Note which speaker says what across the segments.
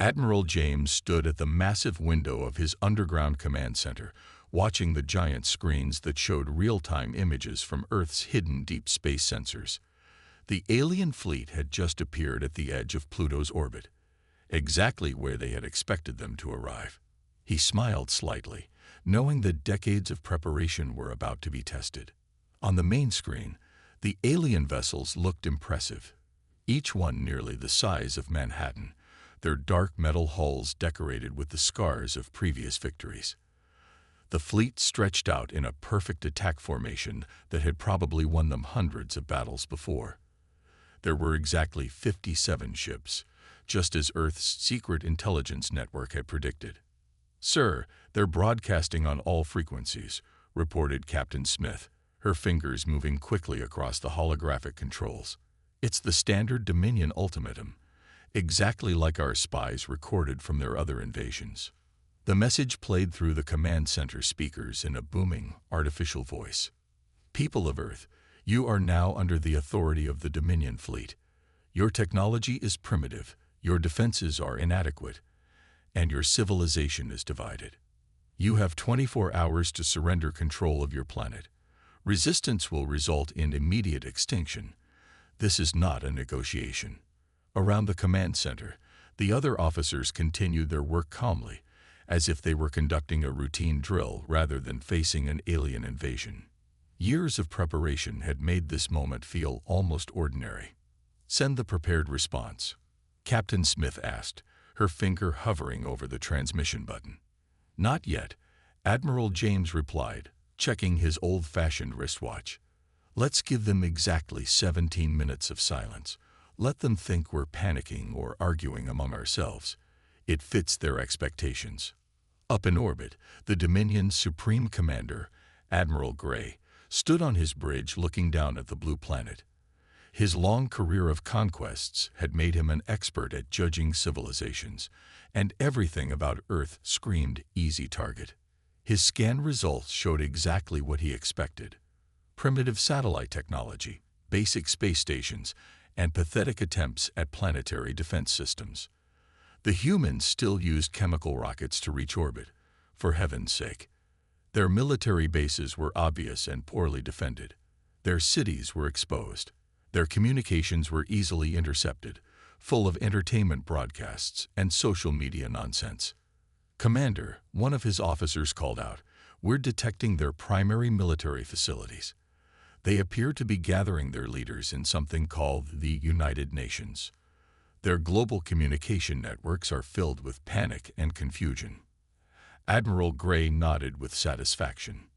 Speaker 1: Admiral James stood at the massive window of his underground command center, watching the giant screens that showed real-time images from Earth's hidden deep space sensors. The alien fleet had just appeared at the edge of Pluto's orbit, exactly where they had expected them to arrive. He smiled slightly, knowing that decades of preparation were about to be tested. On the main screen, the alien vessels looked impressive, each one nearly the size of Manhattan, their dark metal hulls decorated with the scars of previous victories. The fleet stretched out in a perfect attack formation that had probably won them hundreds of battles before. There were exactly 57 ships, just as Earth's secret intelligence network had predicted. "Sir, they're broadcasting on all frequencies," reported Captain Smith, her fingers moving quickly across the holographic controls. "It's the standard Dominion ultimatum, exactly like our spies recorded from their other invasions." The message played through the command center speakers in a booming, artificial voice. "People of Earth, you are now under the authority of the Dominion fleet. Your technology is primitive, your defenses are inadequate, and your civilization is divided. You have 24 hours to surrender control of your planet. Resistance will result in immediate extinction. This is not a negotiation." Around the command center, the other officers continued their work calmly, as if they were conducting a routine drill rather than facing an alien invasion. Years of preparation had made this moment feel almost ordinary. "Send the prepared response," Captain Smith asked, her finger hovering over the transmission button. "Not yet," Admiral James replied, checking his old-fashioned wristwatch. "Let's give them exactly 17 minutes of silence. Let them think we're panicking or arguing among ourselves. It fits their expectations." Up in orbit, the Dominion's Supreme Commander, Admiral Gray, stood on his bridge looking down at the blue planet. His long career of conquests had made him an expert at judging civilizations, and everything about Earth screamed easy target. His scan results showed exactly what he expected: primitive satellite technology, basic space stations, and pathetic attempts at planetary defense systems. The humans still used chemical rockets to reach orbit, for heaven's sake. Their military bases were obvious and poorly defended. Their cities were exposed. Their communications were easily intercepted, full of entertainment broadcasts and social media nonsense. "Commander," one of his officers called out, "we're detecting their primary military facilities. They appear to be gathering their leaders in something called the United Nations. Their global communication networks are filled with panic and confusion." Admiral Gray nodded with satisfaction.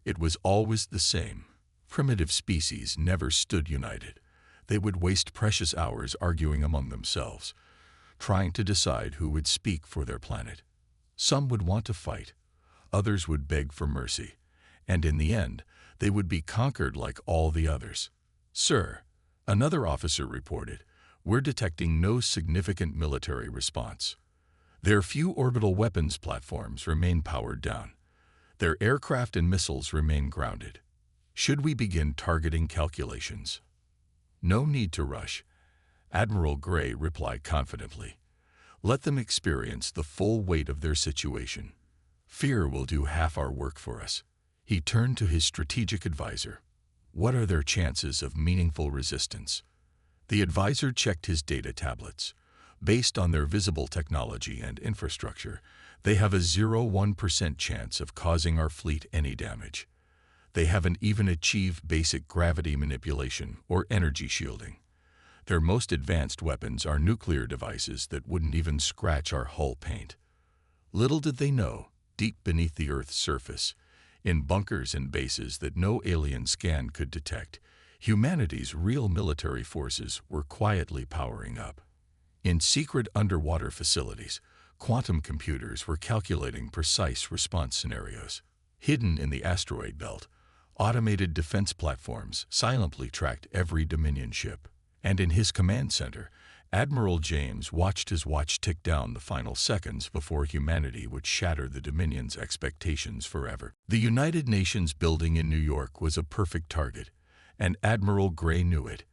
Speaker 1: It was always the same. Primitive species never stood united. They would waste precious hours arguing among themselves, trying to decide who would speak for their planet. Some would want to fight, others would beg for mercy, and in the end, they would be conquered like all the others. "Sir," another officer reported, "we're detecting no significant military response. Their few orbital weapons platforms remain powered down. Their aircraft and missiles remain grounded. Should we begin targeting calculations?" "No need to rush," Admiral Gray replied confidently. "Let them experience the full weight of their situation. Fear will do half our work for us." He turned to his strategic advisor. "What are their chances of meaningful resistance?" The advisor checked his data tablets. Based on their visible technology and infrastructure, they have a 0.1% chance of causing our fleet any damage. They haven't even achieved basic gravity manipulation or energy shielding. Their most advanced weapons are nuclear devices that wouldn't even scratch our hull paint. Little did they know, deep beneath the Earth's surface, in bunkers and bases that no alien scan could detect, humanity's real military forces were quietly powering up. In secret underwater facilities, quantum computers were calculating precise response scenarios. Hidden in the asteroid belt, automated defense platforms silently tracked every Dominion ship. And in his command center, Admiral James watched his watch tick down the final seconds before humanity would shatter the Dominion's expectations forever. The United Nations building in New York was a perfect target, and Admiral Gray knew it.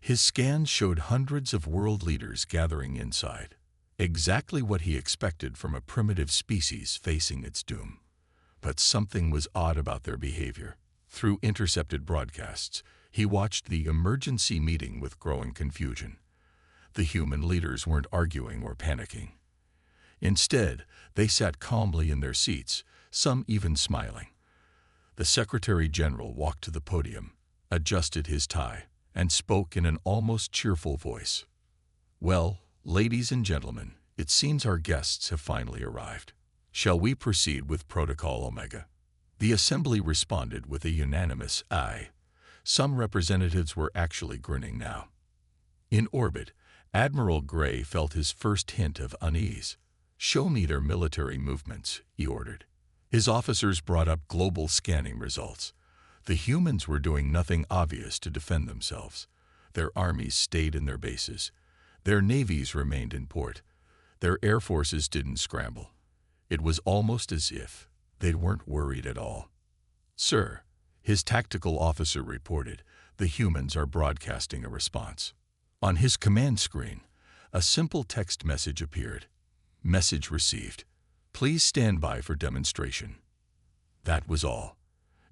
Speaker 1: His scans showed hundreds of world leaders gathering inside. Exactly what he expected from a primitive species facing its doom. But something was odd about their behavior. Through intercepted broadcasts, he watched the emergency meeting with growing confusion. The human leaders weren't arguing or panicking. Instead, they sat calmly in their seats, some even smiling. The Secretary General walked to the podium, adjusted his tie, and spoke in an almost cheerful voice. "Well, ladies and gentlemen, it seems our guests have finally arrived. Shall we proceed with Protocol Omega?" The assembly responded with a unanimous aye. Some representatives were actually grinning now. In orbit, Admiral Gray felt his first hint of unease. "Show me their military movements," he ordered. His officers brought up global scanning results. The humans were doing nothing obvious to defend themselves. Their armies stayed in their bases. Their navies remained in port. Their air forces didn't scramble. It was almost as if they weren't worried at all. "Sir," his tactical officer reported, "the humans are broadcasting a response." On his command screen, a simple text message appeared. "Message received. Please stand by for demonstration." That was all.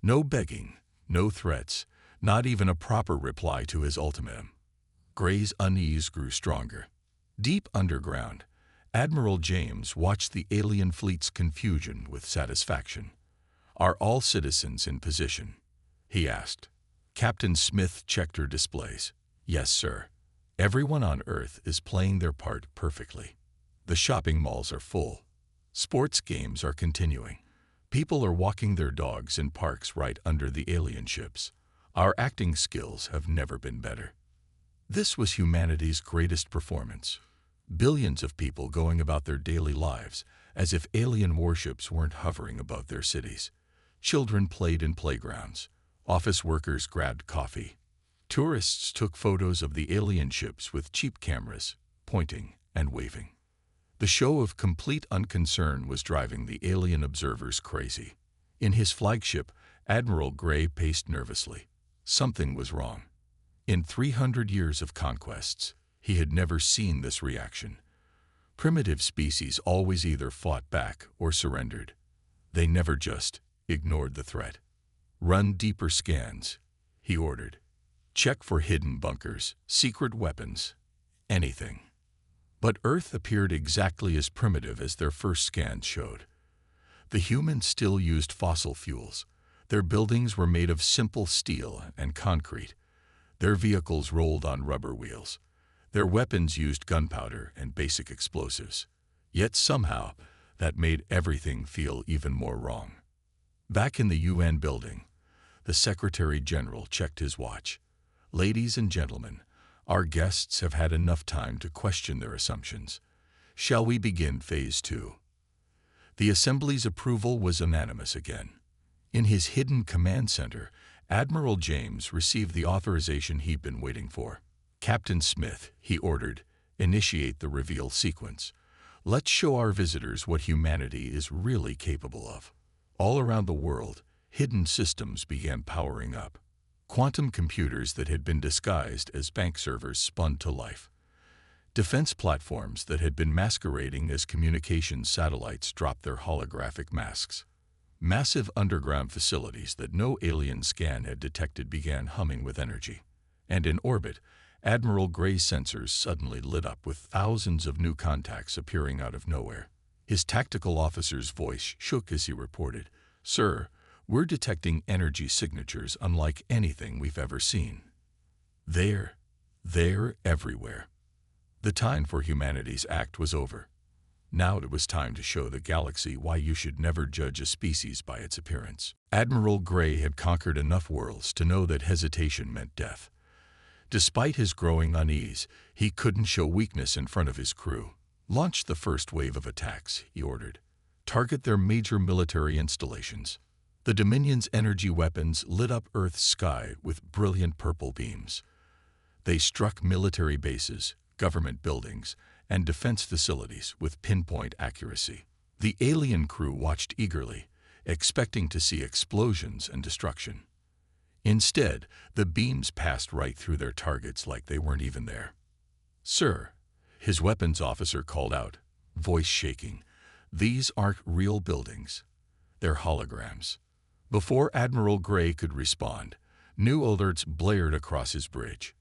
Speaker 1: No begging, no threats, not even a proper reply to his ultimatum. Gray's unease grew stronger. Deep underground, Admiral James watched the alien fleet's confusion with satisfaction. "Are all citizens in position?" he asked. Captain Smith checked her displays. "Yes, sir. Everyone on Earth is playing their part perfectly. The shopping malls are full. Sports games are continuing. People are walking their dogs in parks right under the alien ships. Our acting skills have never been better." This was humanity's greatest performance. Billions of people going about their daily lives as if alien warships weren't hovering above their cities. Children played in playgrounds. Office workers grabbed coffee. Tourists took photos of the alien ships with cheap cameras, pointing and waving. The show of complete unconcern was driving the alien observers crazy. In his flagship, Admiral Gray paced nervously. Something was wrong. In 300 years of conquests, he had never seen this reaction. Primitive species always either fought back or surrendered. They never just ignored the threat. "Run deeper scans," he ordered. "Check for hidden bunkers, secret weapons, anything." But Earth appeared exactly as primitive as their first scans showed. The humans still used fossil fuels. Their buildings were made of simple steel and concrete. Their vehicles rolled on rubber wheels. Their weapons used gunpowder and basic explosives. Yet somehow, that made everything feel even more wrong. Back in the UN building, the Secretary General checked his watch. "Ladies and gentlemen, our guests have had enough time to question their assumptions. Shall we begin Phase 2? The Assembly's approval was unanimous again. In his hidden command center, Admiral James received the authorization he'd been waiting for. "Captain Smith," he ordered, "initiate the reveal sequence. Let's show our visitors what humanity is really capable of." All around the world, hidden systems began powering up. Quantum computers that had been disguised as bank servers spun to life. Defense platforms that had been masquerading as communications satellites dropped their holographic masks. Massive underground facilities that no alien scan had detected began humming with energy. And in orbit, Admiral Gray's sensors suddenly lit up with thousands of new contacts appearing out of nowhere. His tactical officer's voice shook as he reported, "Sir, we're detecting energy signatures unlike anything we've ever seen. They're everywhere." The time for humanity's act was over. Now it was time to show the galaxy why you should never judge a species by its appearance. Admiral Gray had conquered enough worlds to know that hesitation meant death. Despite his growing unease, he couldn't show weakness in front of his crew. "Launch the first wave of attacks," he ordered. "Target their major military installations." The Dominion's energy weapons lit up Earth's sky with brilliant purple beams. They struck military bases, government buildings, and defense facilities with pinpoint accuracy. The alien crew watched eagerly, expecting to see explosions and destruction. Instead, the beams passed right through their targets like they weren't even there. "Sir," His weapons officer called out, voice shaking, "These aren't real buildings. They're holograms." Before Admiral Gray could respond, new alerts blared across his bridge.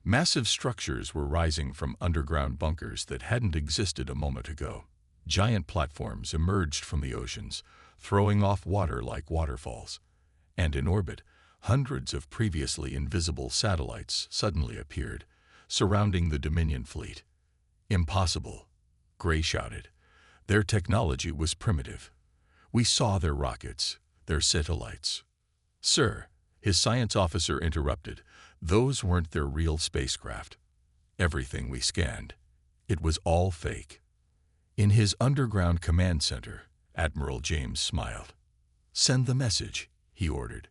Speaker 1: Massive structures were rising from underground bunkers that hadn't existed a moment ago. Giant platforms emerged from the oceans, throwing off water like waterfalls. And in orbit, hundreds of previously invisible satellites suddenly appeared, surrounding the Dominion fleet. "Impossible," Gray shouted. "Their technology was primitive. We saw their rockets, their satellites." "Sir," his science officer interrupted, "those weren't their real spacecraft. Everything we scanned, it was all fake." In his underground command center, Admiral James smiled. "Send the message," he ordered.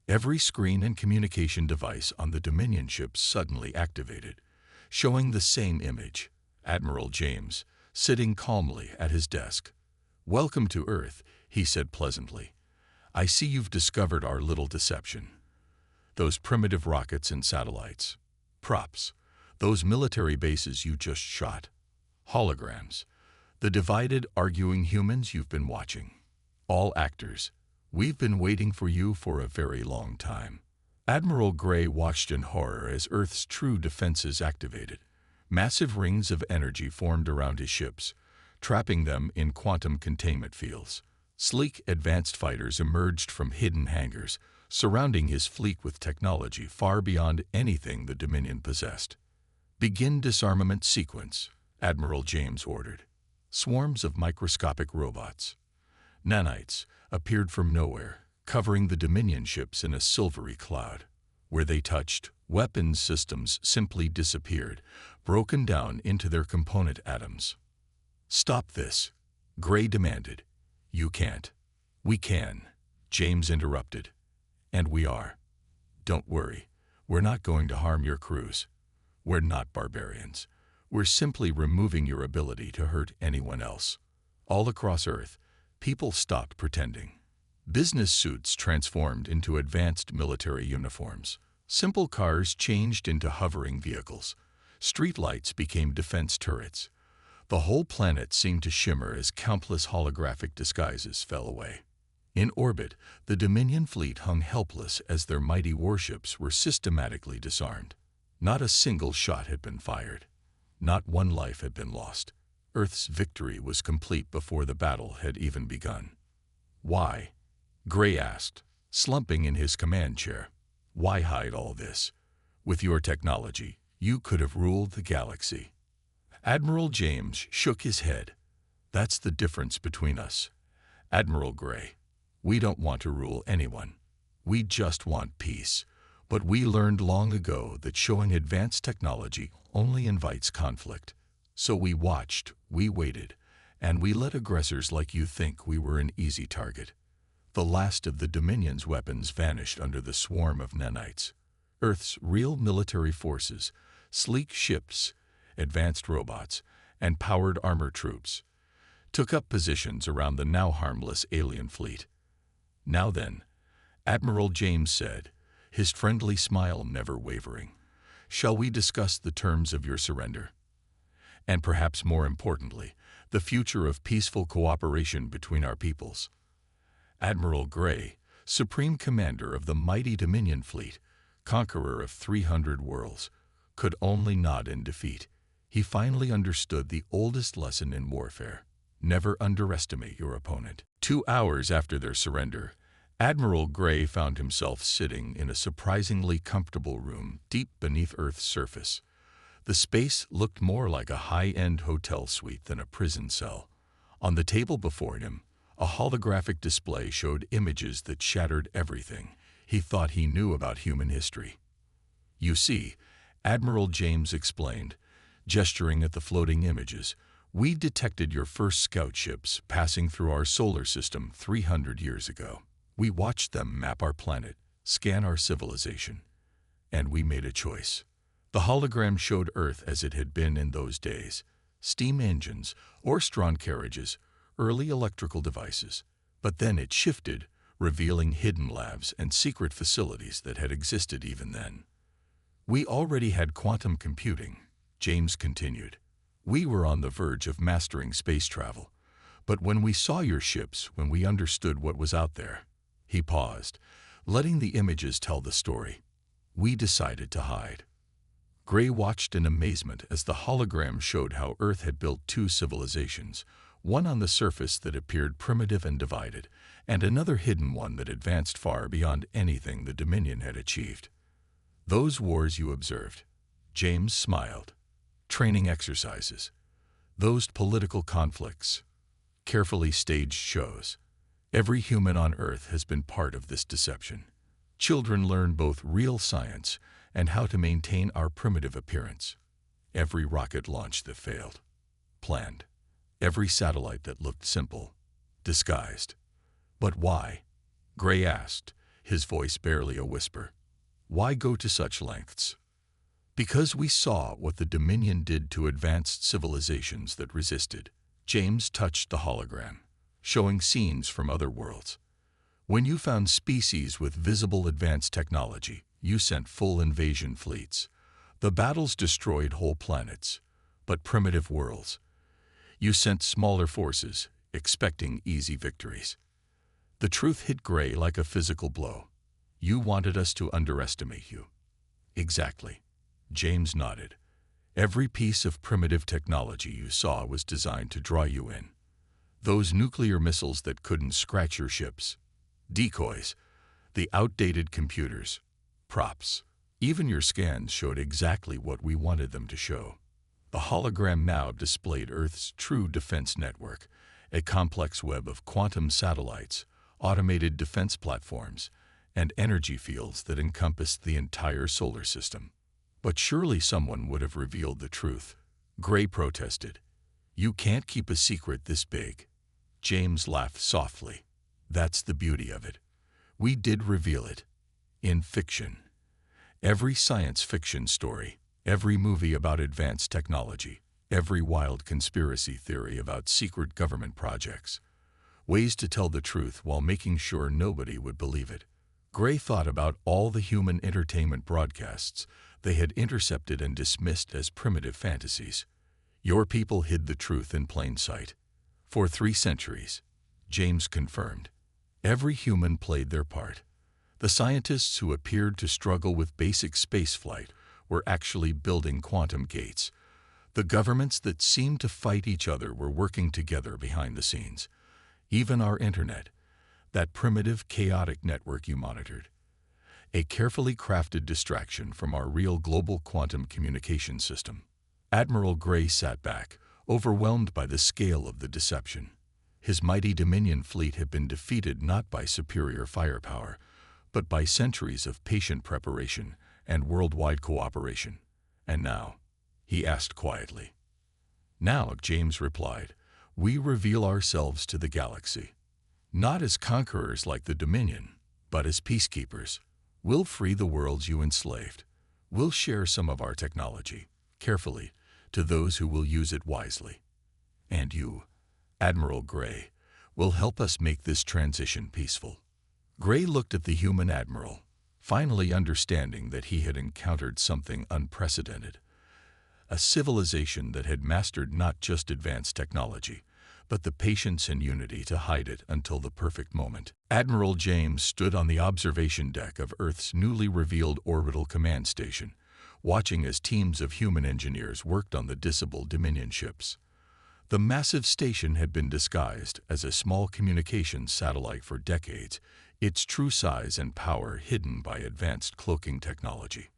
Speaker 1: Every screen and communication device on the Dominion ship suddenly activated, showing the same image: Admiral James, sitting calmly at his desk. "Welcome to Earth," he said pleasantly. "I see you've discovered our little deception. Those primitive rockets and satellites, props, those military bases you just shot, holograms, the divided, arguing humans you've been watching. All actors. We've been waiting for you for a very long time." Admiral Gray watched in horror as Earth's true defenses activated. Massive rings of energy formed around his ships, trapping them in quantum containment fields. Sleek, advanced fighters emerged from hidden hangars, surrounding his fleet with technology far beyond anything the Dominion possessed. "Begin disarmament sequence," Admiral James ordered. Swarms of microscopic robots, nanites, appeared from nowhere, covering the Dominion ships in a silvery cloud. Where they touched, weapons systems simply disappeared, broken down into their component atoms. "Stop this," Gray demanded. "You can't." "We can," James interrupted. "And we are. Don't worry, we're not going to harm your crews. We're not barbarians. We're simply removing your ability to hurt anyone else." All across Earth, people stopped pretending. Business suits transformed into advanced military uniforms. Simple cars changed into hovering vehicles. Streetlights became defense turrets. The whole planet seemed to shimmer as countless holographic disguises fell away. In orbit, the Dominion fleet hung helpless as their mighty warships were systematically disarmed. Not a single shot had been fired. Not one life had been lost. Earth's victory was complete before the battle had even begun. "Why?" Gray asked, slumping in his command chair. "Why hide all this? With your technology, you could have ruled the galaxy." Admiral James shook his head. "That's the difference between us, Admiral Gray. We don't want to rule anyone. We just want peace. But we learned long ago that showing advanced technology only invites conflict. So we watched, we waited, and we let aggressors like you think we were an easy target." The last of the Dominion's weapons vanished under the swarm of nanites. Earth's real military forces, sleek ships, advanced robots, and powered armor troops, took up positions around the now harmless alien fleet. "Now then," Admiral James said, his friendly smile never wavering, "shall we discuss the terms of your surrender? And perhaps more importantly, the future of peaceful cooperation between our peoples?" Admiral Gray, Supreme Commander of the mighty Dominion fleet, conqueror of 300 worlds, could only nod in defeat. He finally understood the oldest lesson in warfare: never underestimate your opponent. 2 hours after their surrender, Admiral Gray found himself sitting in a surprisingly comfortable room deep beneath Earth's surface. The space looked more like a high-end hotel suite than a prison cell. On the table before him, a holographic display showed images that shattered everything he thought he knew about human history. "You see," Admiral James explained, gesturing at the floating images, "we detected your first scout ships passing through our solar system 300 years ago. We watched them map our planet, scan our civilization, and we made a choice." The hologram showed Earth as it had been in those days: steam engines, horse-drawn carriages, early electrical devices. But then it shifted, revealing hidden labs and secret facilities that had existed even then. "We already had quantum computing," James continued. We were on the verge of mastering space travel. But when we saw your ships, when we understood what was out there," he paused, letting the images tell the story, "we decided to hide." Gray watched in amazement as the hologram showed how Earth had built two civilizations, one on the surface that appeared primitive and divided, and another hidden one that advanced far beyond anything the Dominion had achieved. "Those wars you observed," James smiled. "Training exercises. Those political conflicts. Carefully staged shows. Every human on Earth has been part of this deception. Children learn both real science and how to maintain our primitive appearance. Every rocket launch that failed. Planned. Every satellite that looked simple. Disguised. But why?" Gray asked, his voice barely a whisper. "Why go to such lengths?" "Because we saw what the Dominion did to advanced civilizations that resisted." James touched the hologram, showing scenes from other worlds. "When you found species with visible advanced technology, you sent full invasion fleets. The battles destroyed whole planets, but primitive worlds. You sent smaller forces, expecting easy victories." The truth hit Gray like a physical blow. "You wanted us to underestimate you." "Exactly." James nodded. "Every piece of primitive technology you saw was designed to draw you in. Those nuclear missiles that couldn't scratch your ships. Decoys. The outdated computers. Props. Even your scans showed exactly what we wanted them to show." The hologram now displayed Earth's true defense network, a complex web of quantum satellites, automated defense platforms, and energy fields that encompassed the entire solar system. "But surely someone would have revealed the truth," Gray protested. "You can't keep a secret this big." James laughed softly. "That's the beauty of it. We did reveal it. In fiction. Every science fiction story, every movie about advanced technology, every wild conspiracy theory about secret government projects. Ways to tell the truth while making sure nobody would believe it." Gray thought about all the human entertainment broadcasts they had intercepted and dismissed as primitive fantasies. "Your people hid the truth in plain sight. For 3 centuries," James confirmed. "Every human played their part. The scientists who appeared to struggle with basic spaceflight were actually building quantum gates. The governments that seemed to fight each other were working together behind the scenes. Even our internet, that primitive, chaotic network you monitored. A carefully crafted distraction from our real global quantum communication system." Admiral Gray sat back, overwhelmed by the scale of the deception. His mighty Dominion fleet had been defeated not by superior firepower, but by centuries of patient preparation and worldwide cooperation. "And now?" he asked quietly. "Now," James replied, "we reveal ourselves to the galaxy. Not as conquerors like the Dominion, but as peacekeepers. We'll free the worlds you enslaved. We'll share some of our technology, carefully, to those who will use it wisely. And you, Admiral Gray, will help us make this transition peaceful." Gray looked at the human admiral, finally understanding that he had encountered something unprecedented. A civilization that had mastered not just advanced technology, but the patience and unity to hide it until the perfect moment. Admiral James stood on the observation deck of Earth's newly revealed orbital command station, watching as teams of human engineers worked on the disabled Dominion ships. The massive station had been disguised as a small communications satellite for decades, its true size and power hidden by advanced cloaking technology.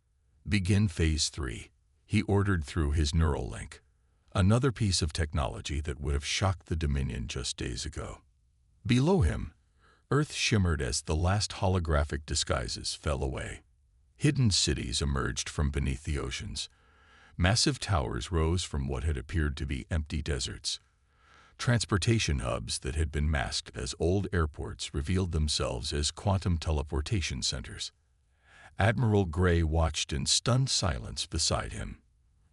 Speaker 1: "Begin Phase 3, he ordered through his neural link. Another piece of technology that would have shocked the Dominion just days ago. Below him, Earth shimmered as the last holographic disguises fell away. Hidden cities emerged from beneath the oceans. Massive towers rose from what had appeared to be empty deserts. Transportation hubs that had been masked as old airports revealed themselves as quantum teleportation centers. Admiral Gray watched in stunned silence beside him.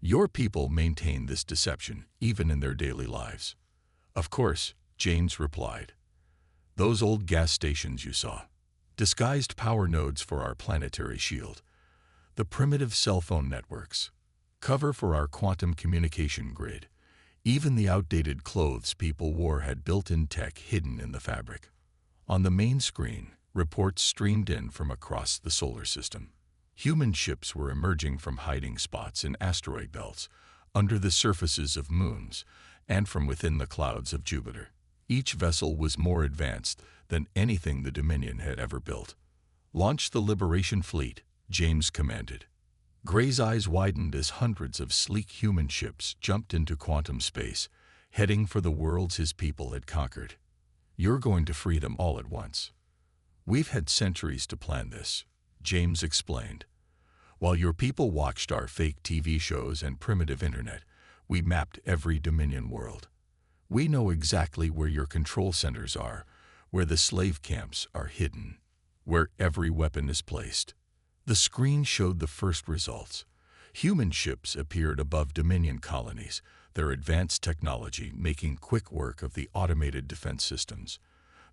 Speaker 1: "Your people maintain this deception even in their daily lives." "Of course," James replied. "Those old gas stations you saw. Disguised power nodes for our planetary shield. The primitive cell phone networks. Cover for our quantum communication grid. Even the outdated clothes people wore had built-in tech hidden in the fabric. On the main screen, reports streamed in from across the solar system. Human ships were emerging from hiding spots in asteroid belts, under the surfaces of moons, and from within the clouds of Jupiter. Each vessel was more advanced than anything the Dominion had ever built. "Launch the Liberation Fleet," James commanded. Gray's eyes widened as hundreds of sleek human ships jumped into quantum space, heading for the worlds his people had conquered. "You're going to free them all at once. We've had centuries to plan this," James explained. "While your people watched our fake TV shows and primitive internet, we mapped every Dominion world. We know exactly where your control centers are, where the slave camps are hidden, where every weapon is placed." The screen showed the first results. Human ships appeared above Dominion colonies, their advanced technology making quick work of the automated defense systems.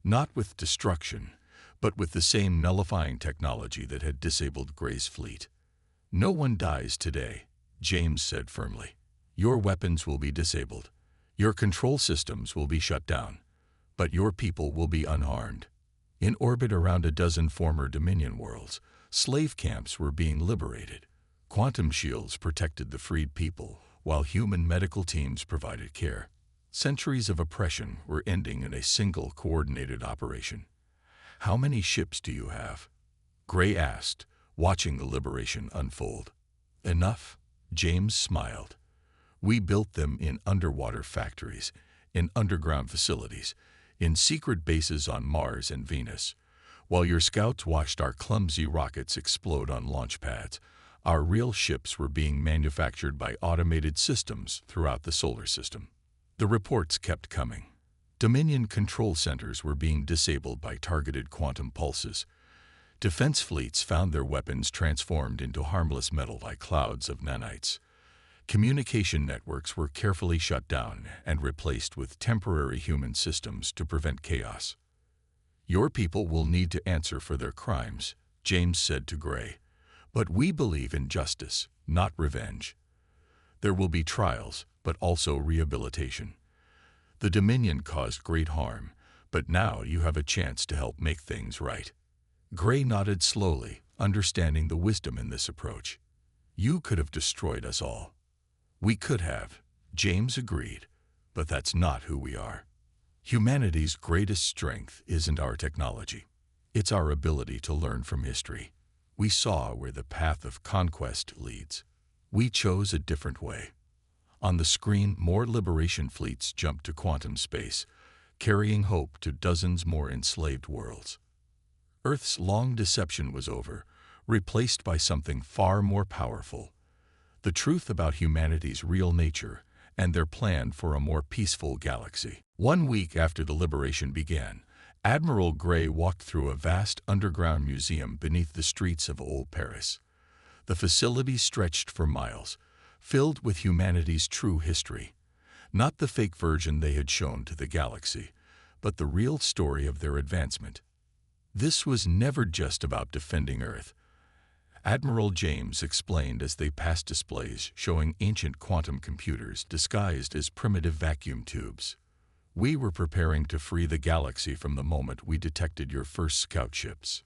Speaker 1: Not with destruction, but with the same nullifying technology that had disabled Gray's fleet. "No one dies today," James said firmly. "Your weapons will be disabled. Your control systems will be shut down. But your people will be unharmed." In orbit around a dozen former Dominion worlds, slave camps were being liberated. Quantum shields protected the freed people, while human medical teams provided care. Centuries of oppression were ending in a single coordinated operation. "How many ships do you have?" Gray asked, watching the liberation unfold. "Enough," James smiled. "We built them in underwater factories, in underground facilities, in secret bases on Mars and Venus. While your scouts watched our clumsy rockets explode on launch pads, our real ships were being manufactured by automated systems throughout the solar system." The reports kept coming. Dominion control centers were being disabled by targeted quantum pulses. Defense fleets found their weapons transformed into harmless metal like clouds of nanites. Communication networks were carefully shut down and replaced with temporary human systems to prevent chaos. "Your people will need to answer for their crimes," James said to Gray. "But we believe in justice, not revenge. There will be trials, but also rehabilitation. The Dominion caused great harm, but now you have a chance to help make things right." Gray nodded slowly, understanding the wisdom in this approach. "You could have destroyed us all." "We could have," James agreed, "but that's not who we are. Humanity's greatest strength isn't our technology. It's our ability to learn from history. We saw where the path of conquest leads. We chose a different way." On the screen, more liberation fleets jumped to quantum space, carrying hope to dozens more enslaved worlds. Earth's long deception was over, replaced by something far more powerful: the truth about humanity's real nature and their plan for a more peaceful galaxy. 1 week after the liberation began, Admiral Gray walked through a vast underground museum beneath the streets of Old Paris. The facility stretched for miles, filled with humanity's true history. Not the fake version they had shown to the galaxy, but the real story of their advancement. This was never just about defending Earth. Admiral James explained as they passed displays showing ancient quantum computers disguised as primitive vacuum tubes. "We were preparing to free the galaxy from the moment we detected your first scout ships."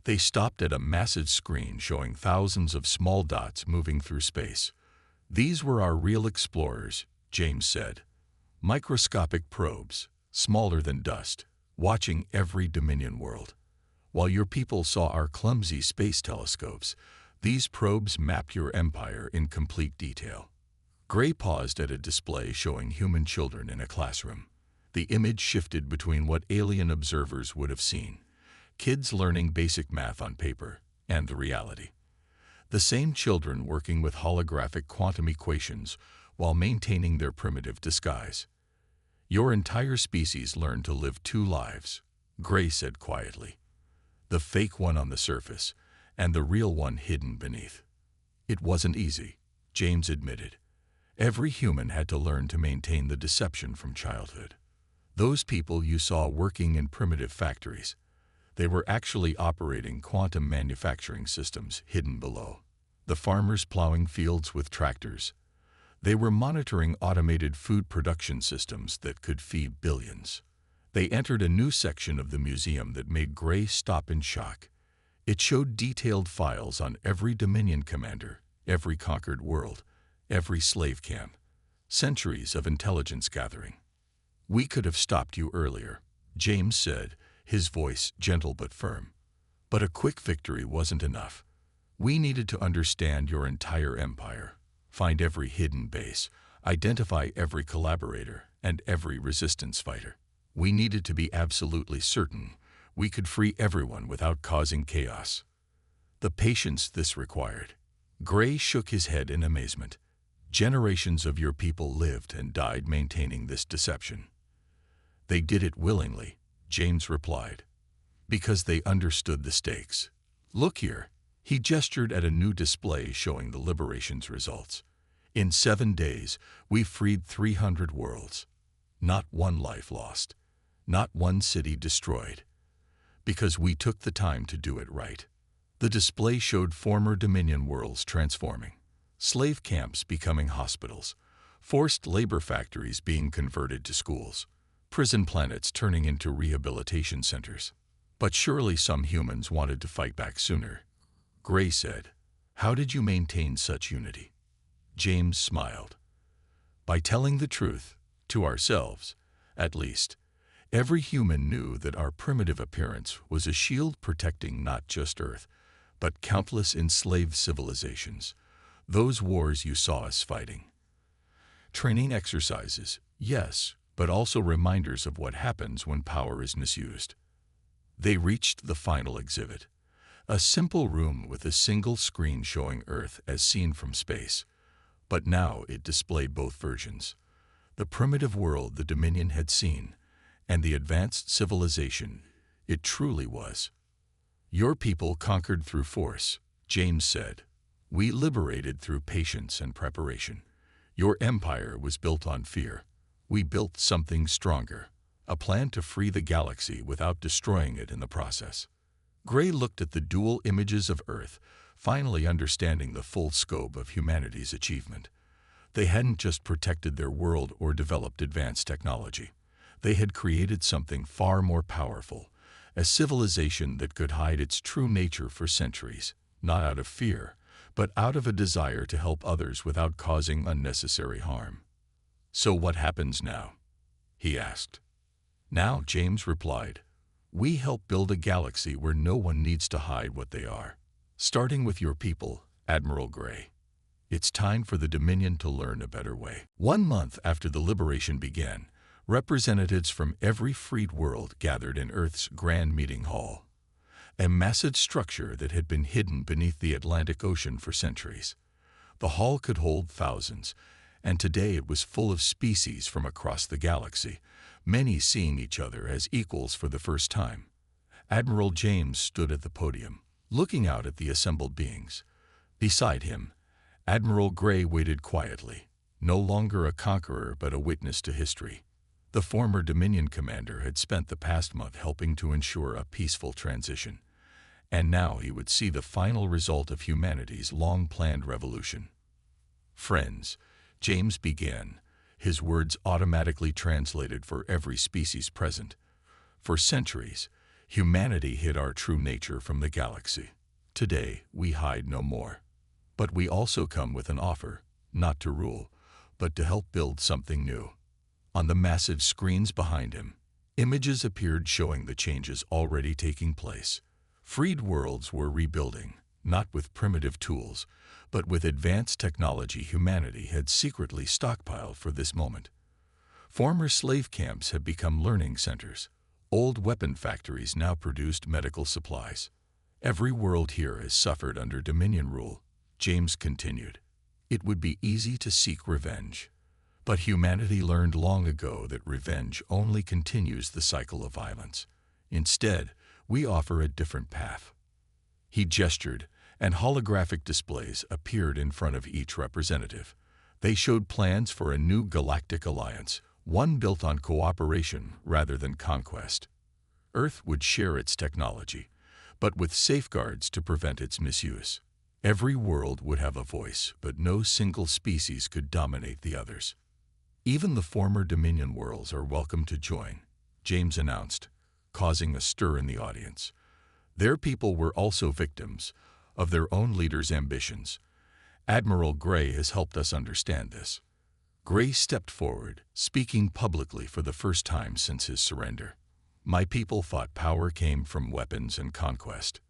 Speaker 1: They stopped at a massive screen showing thousands of small dots moving through space. "These were our real explorers," James said. "Microscopic probes, smaller than dust, watching every Dominion world. While your people saw our clumsy space telescopes, these probes mapped your empire in complete detail." Gray paused at a display showing human children in a classroom. The image shifted between what alien observers would have seen: kids learning basic math on paper, and the reality. The same children working with holographic quantum equations while maintaining their primitive disguise. "Your entire species learned to live 2 lives," Gray said quietly. "The fake one on the surface, and the real one hidden beneath." "It wasn't easy," James admitted. "Every human had to learn to maintain the deception from childhood. Those people you saw working in primitive factories, they were actually operating quantum manufacturing systems hidden below. The farmers plowing fields with tractors, They were monitoring automated food production systems that could feed billions. They entered a new section of the museum that made Gray stop in shock. It showed detailed files on every Dominion commander, every conquered world, every slave camp. Centuries of intelligence gathering. "We could have stopped you earlier," James said, his voice gentle but firm. "But a quick victory wasn't enough. We needed to understand your entire empire, find every hidden base, identify every collaborator and every resistance fighter. We needed to be absolutely certain we could free everyone without causing chaos." The patience this required. Gray shook his head in amazement. "Generations of your people lived and died maintaining this deception." "They did it willingly," James replied, "because they understood the stakes. Look here." He gestured at a new display showing the liberation's results. "In 7 days, we freed 300 worlds. Not one life lost. Not one city destroyed. Because we took the time to do it right." The display showed former Dominion worlds transforming. Slave camps becoming hospitals, forced labor factories being converted to schools, prison planets turning into rehabilitation centers. "But surely some humans wanted to fight back sooner," Gray said. "How did you maintain such unity?" James smiled. "By telling the truth, to ourselves, at least. Every human knew that our primitive appearance was a shield protecting not just Earth, but countless enslaved civilizations. Those wars you saw us fighting. Training exercises, yes, but also reminders of what happens when power is misused." They reached the final exhibit, a simple room with a single screen showing Earth as seen from space. But now it displayed both versions. The primitive world the Dominion had seen, and the advanced civilization it truly was. "Your people conquered through force," James said. "We liberated through patience and preparation. Your empire was built on fear. We built something stronger, a plan to free the galaxy without destroying it in the process." Gray looked at the dual images of Earth, finally understanding the full scope of humanity's achievement. They hadn't just protected their world or developed advanced technology. They had created something far more powerful, a civilization that could hide its true nature for centuries, not out of fear, but out of a desire to help others without causing unnecessary harm. "So what happens now?" he asked. "Now," James replied, "we help build a galaxy where no one needs to hide what they are. Starting with your people, Admiral Gray. It's time for the Dominion to learn a better way." 1 month after the liberation began, representatives from every freed world gathered in Earth's Grand Meeting Hall, a massive structure that had been hidden beneath the Atlantic Ocean for centuries. The hall could hold thousands, and today it was full of species from across the galaxy, many seeing each other as equals for the first time. Admiral James stood at the podium, looking out at the assembled beings. Beside him, Admiral Gray waited quietly, no longer a conqueror but a witness to history. The former Dominion commander had spent the past month helping to ensure a peaceful transition, and now he would see the final result of humanity's long-planned revolution. "Friends," James began, his words automatically translated for every species present. "For centuries, humanity hid our true nature from the galaxy. Today, we hide no more. But we also come with an offer, not to rule, but to help build something new." On the massive screens behind him, images appeared showing the changes already taking place. Freed worlds were rebuilding, not with primitive tools, but with advanced technology humanity had secretly stockpiled for this moment. Former slave camps had become learning centers. Old weapon factories now produced medical supplies. "Every world here has suffered under Dominion rule," James continued. "It would be easy to seek revenge. But humanity learned long ago that revenge only continues the cycle of violence. Instead, we offer a different path." He gestured, and holographic displays appeared in front of each representative. They showed plans for a new galactic alliance, one built on cooperation rather than conquest. Earth would share its technology, but with safeguards to prevent its misuse. Every world would have a voice, but no single species could dominate the others. Even the former Dominion worlds are welcome to join, James announced, causing a stir in the audience. Their people were also victims of their own leaders' ambitions. Admiral Gray has helped us understand this. Gray stepped forward, speaking publicly for the first time since his surrender. My people thought power came from weapons and conquest.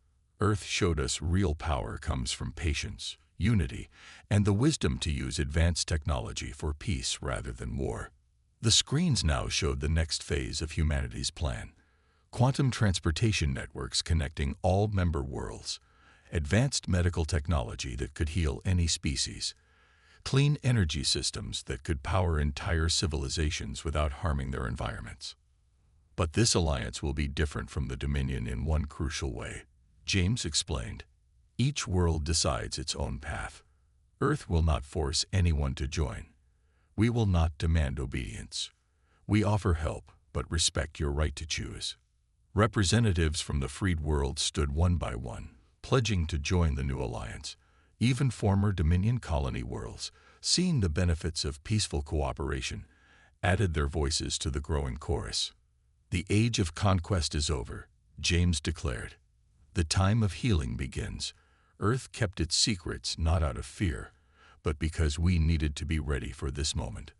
Speaker 1: Earth showed us real power comes from patience, unity, and the wisdom to use advanced technology for peace rather than war. The screens now showed the next phase of humanity's plan. Quantum transportation networks connecting all member worlds, advanced medical technology that could heal any species, clean energy systems that could power entire civilizations without harming their environments. But this alliance will be different from the Dominion in one crucial way. James explained, each world decides its own path. Earth will not force anyone to join. We will not demand obedience. We offer help, but respect your right to choose. Representatives from the freed world stood one by one, pledging to join the new alliance. Even former Dominion colony worlds, seeing the benefits of peaceful cooperation, added their voices to the growing chorus. The age of conquest is over, James declared. The time of healing begins. Earth kept its secrets not out of fear, but because we needed to be ready for this moment,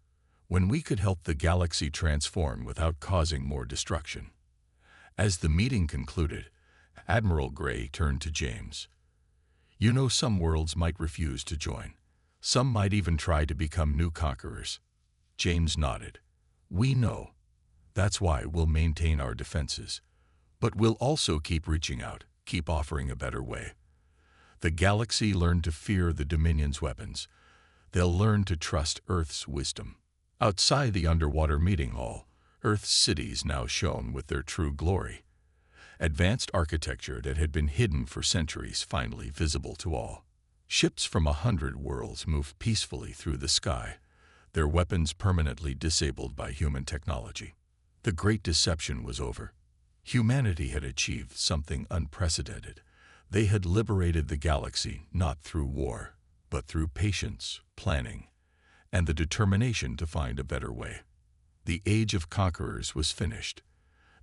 Speaker 1: when we could help the galaxy transform without causing more destruction. As the meeting concluded, Admiral Gray turned to James. You know, some worlds might refuse to join. Some might even try to become new conquerors. James nodded. We know. That's why we'll maintain our defenses. But we'll also keep reaching out, keep offering a better way. The galaxy learned to fear the Dominion's weapons. They'll learn to trust Earth's wisdom. Outside the underwater meeting hall, Earth's cities now shone with their true glory. Advanced architecture that had been hidden for centuries finally visible to all. Ships from 100 worlds moved peacefully through the sky, their weapons permanently disabled by human technology. The Great Deception was over. Humanity had achieved something unprecedented. They had liberated the galaxy not through war, but through patience, planning, and the determination to find a better way. The age of conquerors was finished.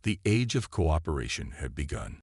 Speaker 1: The age of cooperation had begun.